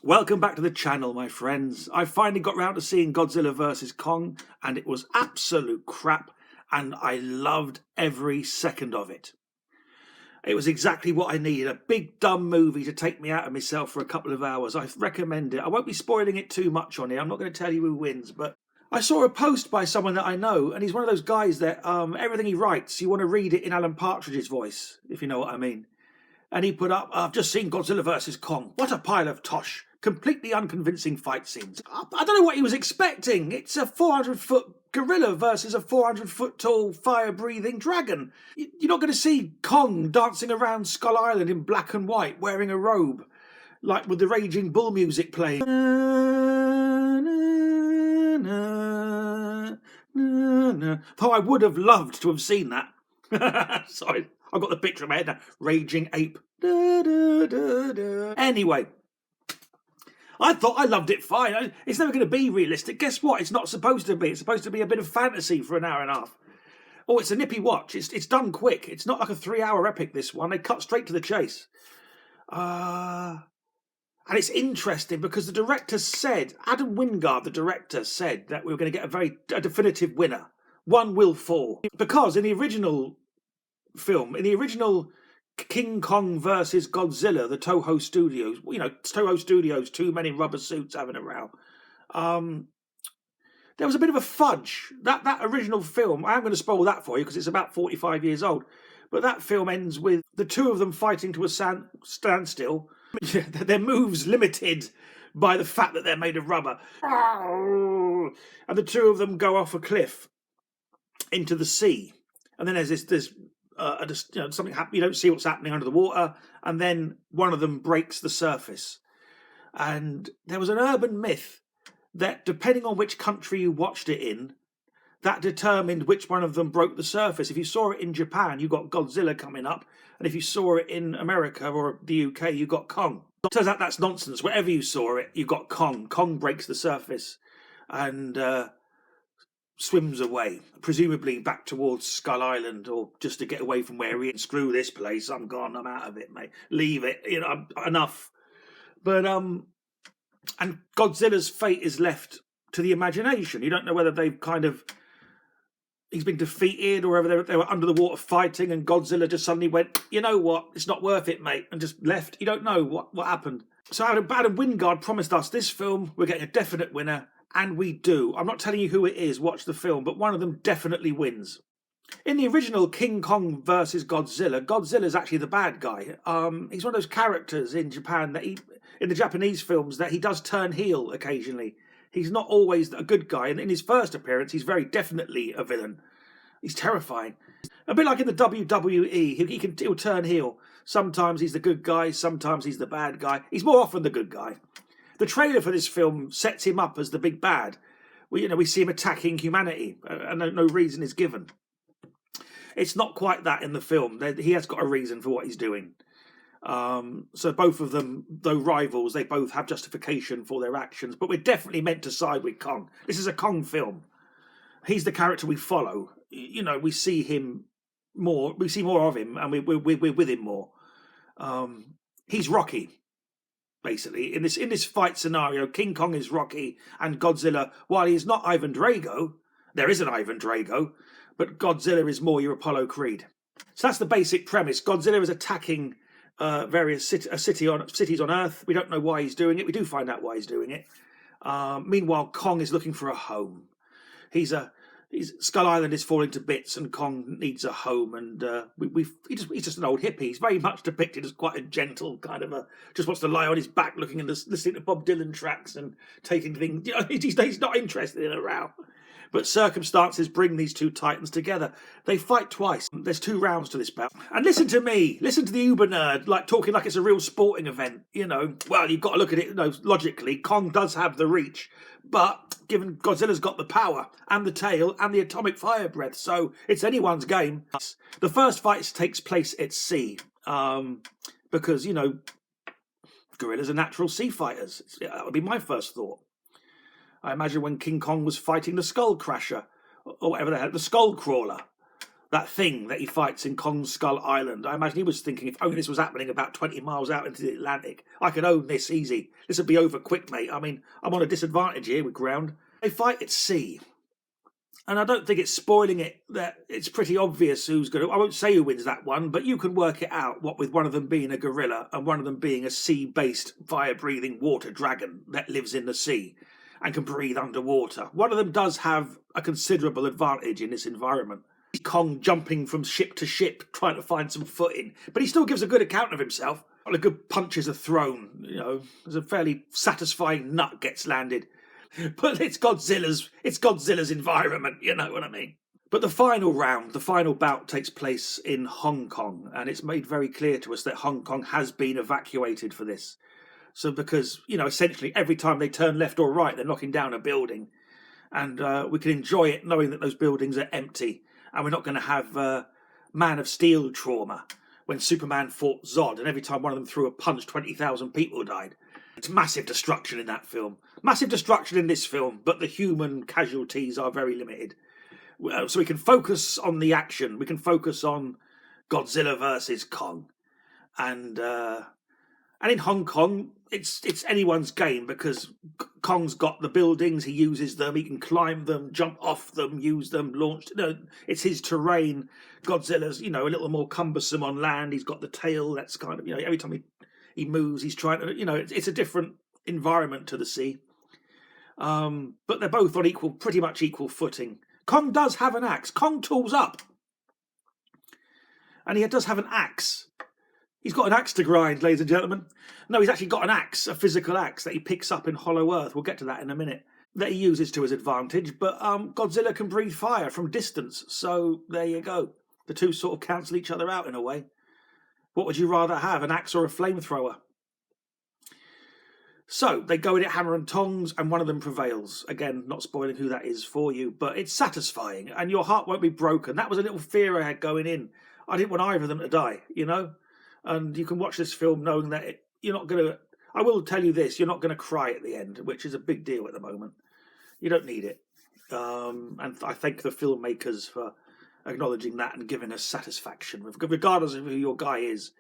Welcome back to the channel, my friends. I finally got round to seeing Godzilla vs. Kong, and it was absolute crap, and I loved every second of it. It was exactly what I needed, a big dumb movie to take me out of myself for a couple of hours. I recommend it. I won't be spoiling it too much on here. I'm not going to tell you who wins, but I saw a post by someone that I know, and he's one of those guys that everything he writes, you want to read it in Alan Partridge's voice, if you know what I mean. And he put up, I've just seen Godzilla vs. Kong. What a pile of tosh. Completely unconvincing fight scenes. I don't know what he was expecting. It's a 400-foot gorilla versus a 400-foot tall fire-breathing dragon. You're not going to see Kong dancing around Skull Island in black and white, wearing a robe, like with the Raging Bull music playing. Oh, I would have loved to have seen that. Sorry, I've got the picture in my head now. Raging ape. Anyway, I thought I loved it fine. It's never going to be realistic. Guess what? It's not supposed to be. It's supposed to be a bit of fantasy for an hour and a half. Oh, it's a nippy watch. It's done quick. It's not like a 3-hour epic, this one. They cut straight to the chase. And it's interesting because the director said, Adam Wingard, the director, said that we were going to get a definitive winner. One will fall. Because in the original film, in the original King Kong versus Godzilla, the Toho Studios, Toho Studios, two men in rubber suits having a row. There was a bit of a fudge. That original film, I am going to spoil that for you because it's about 45 years old. But that film ends with the two of them fighting to a standstill. Their moves limited by the fact that they're made of rubber. And the two of them go off a cliff into the sea. And then there's something happen. You don't see what's happening under the water, and then one of them breaks the surface. And there was an urban myth that depending on which country you watched it in, that determined which one of them broke the surface. If you saw it in Japan, you got Godzilla coming up, and if you saw it in America or the UK, you got Kong. It turns out that's nonsense. Wherever you saw it, you got Kong. Kong breaks the surface and swims away, presumably back towards Skull Island, or just to get away from where he is. Screw this place, I'm gone, I'm out of it, mate. Leave it, enough. But and Godzilla's fate is left to the imagination. You don't know whether he's been defeated, or whether they were under the water fighting and Godzilla just suddenly went, you know what, it's not worth it, mate, and just left. You don't know what happened. So Adam Wingard promised us this film, we're getting a definite winner. And we do. I'm not telling you who it is, watch the film, but one of them definitely wins. In the original King Kong versus Godzilla, Godzilla's actually the bad guy. He's one of those characters in Japan that in the Japanese films, that he does turn heel occasionally. He's not always a good guy, and in his first appearance, he's very definitely a villain. He's terrifying. A bit like in the WWE, he'll turn heel. Sometimes he's the good guy, sometimes he's the bad guy. He's more often the good guy. The trailer for this film sets him up as the big bad. We see him attacking humanity, and no reason is given. It's not quite that in the film. He has got a reason for what he's doing. So both of them, though rivals, they both have justification for their actions. But we're definitely meant to side with Kong. This is a Kong film. He's the character we follow. We see him more. We see more of him, and we're with him more. He's Rocky. Basically, in this fight scenario, King Kong is Rocky, and Godzilla, while he is not Ivan Drago, there is an Ivan Drago, but Godzilla is more your Apollo Creed. So that's the basic premise. Godzilla is attacking various cities on Earth. We don't know why he's doing it. We do find out why he's doing it. Meanwhile, Kong is looking for a home. Skull Island is falling to bits, and Kong needs a home. And he's just an old hippie. He's very much depicted as quite a gentle kind of just wants to lie on his back, looking and listening to Bob Dylan tracks and taking things. He's not interested in a row. But circumstances bring these two titans together. They fight twice. There's 2 rounds to this bout. And listen to me. Listen to the uber nerd, talking like it's a real sporting event. Well, you've got to look at it logically. Kong does have the reach. But given Godzilla's got the power and the tail and the atomic fire breath, so it's anyone's game. The first fight takes place at sea. Because, gorillas are natural sea fighters. That would be my first thought. I imagine when King Kong was fighting the Skull Crusher, or whatever the hell, the Skull Crawler, that thing that he fights in Kong Skull Island. I imagine he was thinking, if only this was happening about 20 miles out into the Atlantic, I could own this easy. This would be over quick, mate. I mean, I'm on a disadvantage here with ground. They fight at sea. And I don't think it's spoiling it that it's pretty obvious who's going to... I won't say who wins that one, but you can work it out, what with one of them being a gorilla and one of them being a sea-based, fire-breathing water dragon that lives in the sea and can breathe underwater. One of them does have a considerable advantage in this environment. Kong jumping from ship to ship, trying to find some footing, but he still gives a good account of himself. A good punches are thrown, you know, there's a fairly satisfying nut gets landed. But it's Godzilla's environment, you know what I mean? But the final round, the final bout takes place in Hong Kong, and it's made very clear to us that Hong Kong has been evacuated for this. So because, you know, essentially every time they turn left or right, they're knocking down a building. And we can enjoy it knowing that those buildings are empty. And we're not going to have Man of Steel trauma when Superman fought Zod, and every time one of them threw a punch, 20,000 people died. It's massive destruction in that film. Massive destruction in this film, but the human casualties are very limited. So we can focus on the action. We can focus on Godzilla versus Kong. And in Hong Kong, it's anyone's game because Kong's got the buildings, he uses them, he can climb them, jump off them, use them, launch. No, it's his terrain. Godzilla's, you know, a little more cumbersome on land. He's got the tail that's kind of, you know, every time he moves, he's trying to, you know, it's a different environment to the sea. But they're both on pretty much equal footing. Kong does have an axe. Kong tools up. And he does have an axe. He's got an axe to grind, ladies and gentlemen. No, he's actually got an axe, a physical axe that he picks up in Hollow Earth. We'll get to that in a minute. That he uses to his advantage. But Godzilla can breathe fire from distance. So there you go. The two sort of cancel each other out in a way. What would you rather have, an axe or a flamethrower? So they go in it hammer and tongs, and one of them prevails. Again, not spoiling who that is for you, but it's satisfying, and your heart won't be broken. That was a little fear I had going in. I didn't want either of them to die, you know? And you can watch this film knowing that you're not going to... I will tell you this, you're not going to cry at the end, which is a big deal at the moment. You don't need it. And I thank the filmmakers for acknowledging that and giving us satisfaction. Regardless of who your guy is.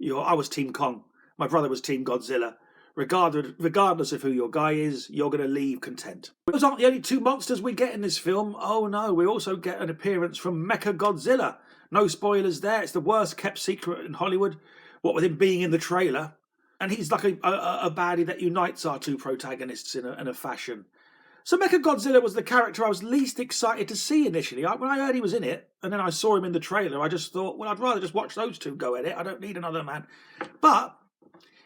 I was Team Kong. My brother was Team Godzilla. Regardless of who your guy is, you're going to leave content. Those aren't the only two monsters we get in this film. Oh no, we also get an appearance from Mecha Godzilla. No spoilers there. It's the worst kept secret in Hollywood. What with him being in the trailer. And he's like a baddie that unites our two protagonists in a fashion. So Mecha Godzilla was the character I was least excited to see initially. When I heard he was in it, and then I saw him in the trailer, I just thought, well, I'd rather just watch those two go at it. I don't need another man. But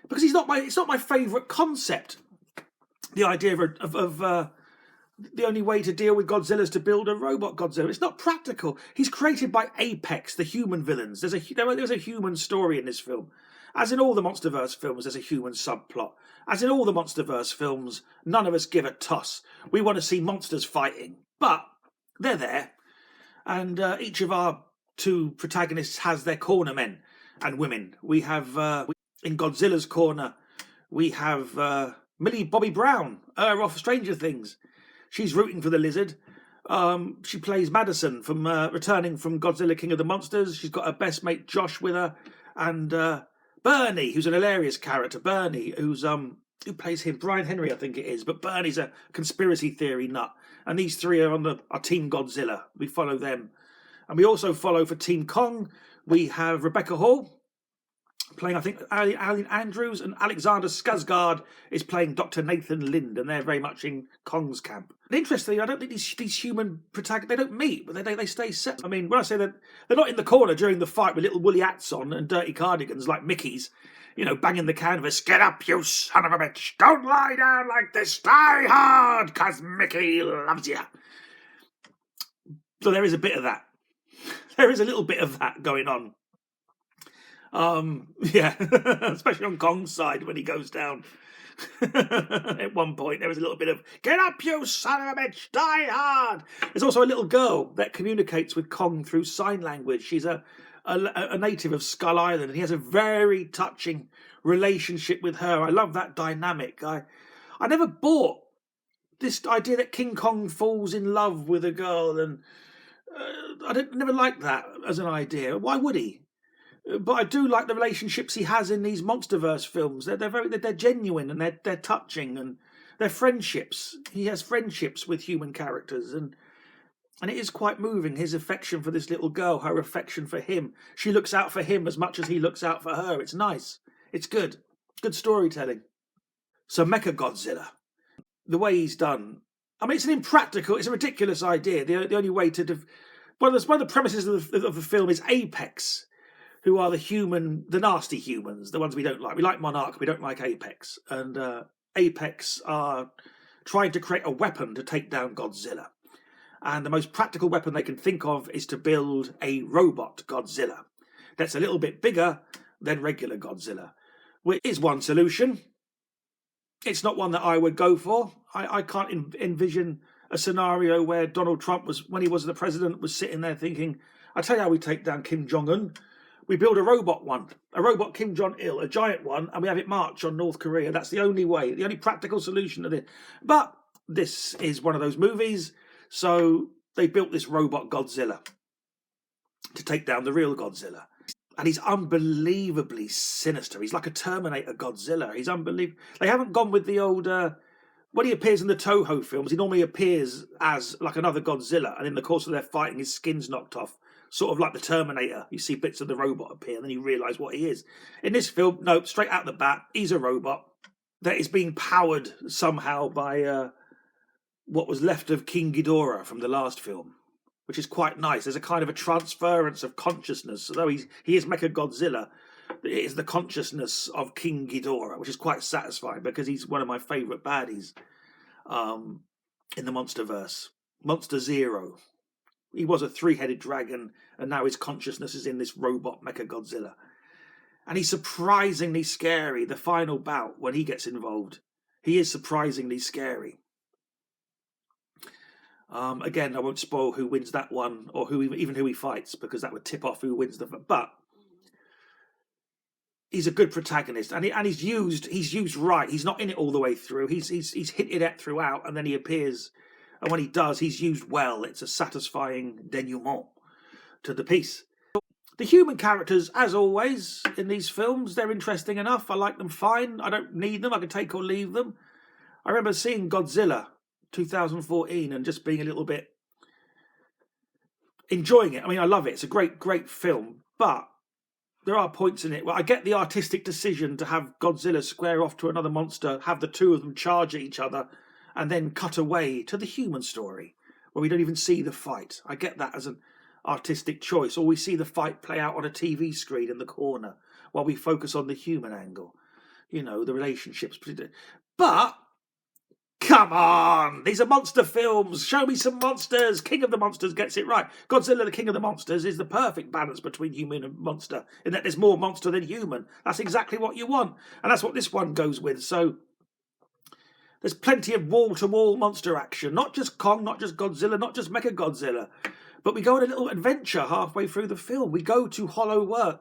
because it's not my favourite concept. The idea of the only way to deal with Godzilla is to build a robot Godzilla. It's not practical. He's created by Apex, the human villains. There's a human story in this film. As in all the Monsterverse films, there's a human subplot. As in all the Monsterverse films, none of us give a toss. We want to see monsters fighting. But they're there. And each of our two protagonists has their corner men and women. We have... in Godzilla's corner, we have Millie Bobby Brown, off Stranger Things. She's rooting for the lizard. She plays Madison from returning from Godzilla King of the Monsters. She's got her best mate Josh with her, and Bernie, who's an hilarious character. Bernie, who plays him? Brian Henry, I think it is. But Bernie's a conspiracy theory nut, and these three are on our Team Godzilla. We follow them, and we also follow for Team Kong. We have Rebecca Hall playing, I think, Alan Andrews, and Alexander Skarsgård is playing Dr. Nathan Lind, and they're very much in Kong's camp. And interestingly, I don't think these human protagonists, they don't meet, but they stay separate. I mean, when I say that they're not in the corner during the fight with little woolly hats on and dirty cardigans like Mickey's, you know, banging the canvas, get up, you son of a bitch, don't lie down like this, die hard, 'cause Mickey loves you. So there is a bit of that. There is a little bit of that going on. Yeah, especially on Kong's side when he goes down. At one point, there was a little bit of, get up, you son of a bitch, die hard. There's also a little girl that communicates with Kong through sign language. She's a native of Skull Island, and he has a very touching relationship with her. I love that dynamic. I never bought this idea that King Kong falls in love with a girl, and never liked that as an idea. Why would he? But I do like the relationships he has in these MonsterVerse films. They're genuine, and they're touching, and they're friendships. He has friendships with human characters, and it is quite moving, his affection for this little girl, her affection for him. She looks out for him as much as he looks out for her. It's nice. It's good. Good storytelling. So Mechagodzilla, the way he's done, I mean, it's a ridiculous idea. The only way to... one of the premises of the film is Apex, who are the nasty humans, the ones we don't like. We like Monarch, we don't like Apex. And Apex are trying to create a weapon to take down Godzilla. And the most practical weapon they can think of is to build a robot Godzilla that's a little bit bigger than regular Godzilla, which is one solution. It's not one that I would go for. I can't envision a scenario where Donald Trump when he was the president, was sitting there thinking, I'll tell you how we take down Kim Jong-un. We build a robot Kim Jong-il, a giant one, and we have it march on North Korea. That's the only way, the only practical solution to this. But this is one of those movies, so they built this robot Godzilla to take down the real Godzilla. And he's unbelievably sinister. He's like a Terminator Godzilla. He's unbelievable. They haven't gone with the old... when he appears in the Toho films, he normally appears as like another Godzilla, and in the course of their fighting, his skin's knocked off. Sort of like the Terminator. You see bits of the robot appear, and then you realise what he is. In this film, no, straight out the bat, he's a robot that is being powered somehow by what was left of King Ghidorah from the last film, which is quite nice. There's a kind of a transference of consciousness. Although he is Mechagodzilla, it is the consciousness of King Ghidorah, which is quite satisfying because he's one of my favourite baddies in the Monsterverse. Monster Zero. He was a three-headed dragon, and now his consciousness is in this robot Mechagodzilla. And he's surprisingly scary. The final bout, when he gets involved, he is surprisingly scary. Again, I won't spoil who wins that one, or even who he fights, because that would tip off who wins the... But he's a good protagonist, and he's used right. He's not in it all the way through. He's hinted at throughout, and then he appears... And when he does, he's used well. It's a satisfying denouement to the piece. The human characters, as always, in these films, they're interesting enough. I like them fine. I don't need them. I can take or leave them. I remember seeing Godzilla 2014 and just being a little bit... enjoying it. I mean, I love it. It's a great, great film. But there are points in it where I get the artistic decision to have Godzilla square off to another monster, have the two of them charge at each other, and then cut away to the human story, where we don't even see the fight. I get that as an artistic choice. Or we see the fight play out on a TV screen in the corner, while we focus on the human angle. You know, the relationships. But, come on! These are monster films! Show me some monsters! King of the Monsters gets it right. Godzilla, the King of the Monsters, is the perfect balance between human and monster, in that there's more monster than human. That's exactly what you want. And that's what this one goes with. So... there's plenty of wall-to-wall monster action. Not just Kong, not just Godzilla, not just Mechagodzilla. But we go on a little adventure halfway through the film. We go to Hollow Earth,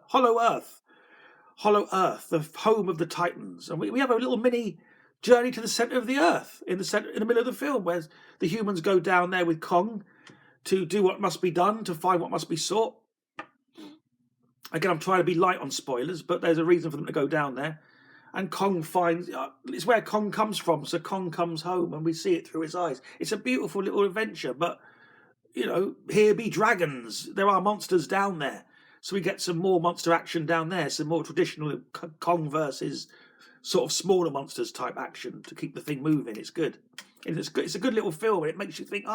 the home of the Titans. And we have a little mini journey to the centre of the Earth, in the middle of the film, where the humans go down there with Kong to do what must be done, to find what must be sought. Again, I'm trying to be light on spoilers, but there's a reason for them to go down there. And Kong finds... it's where Kong comes from, so Kong comes home and we see it through his eyes. It's a beautiful little adventure, but, you know, here be dragons. There are monsters down there. So we get some more monster action down there, some more traditional Kong versus sort of smaller monsters type action to keep the thing moving. It's good. And it's a good little film, and it makes you think,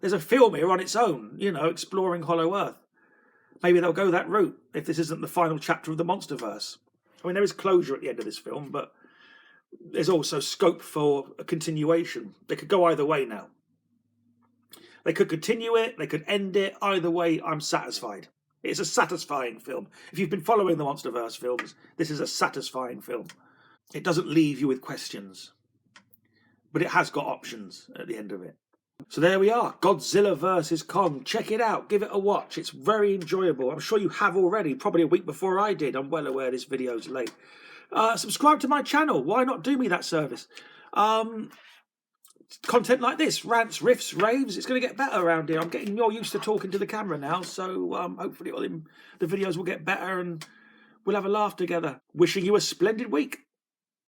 there's a film here on its own, you know, exploring Hollow Earth. Maybe they'll go that route if this isn't the final chapter of the Monsterverse. I mean, there is closure at the end of this film, but there's also scope for a continuation. They could go either way now. They could continue it, they could end it. Either way, I'm satisfied. It's a satisfying film. If you've been following the Monsterverse films, this is a satisfying film. It doesn't leave you with questions, but it has got options at the end of it. So there we are, Godzilla vs. Kong. Check it out, give it a watch. It's very enjoyable. I'm sure you have already, probably a week before I did. I'm well aware this video's late. Subscribe to my channel. Why not do me that service? content like this, rants, riffs, raves. It's going to get better around here. I'm getting more used to talking to the camera now, so hopefully the videos will get better and we'll have a laugh together. Wishing you a splendid week.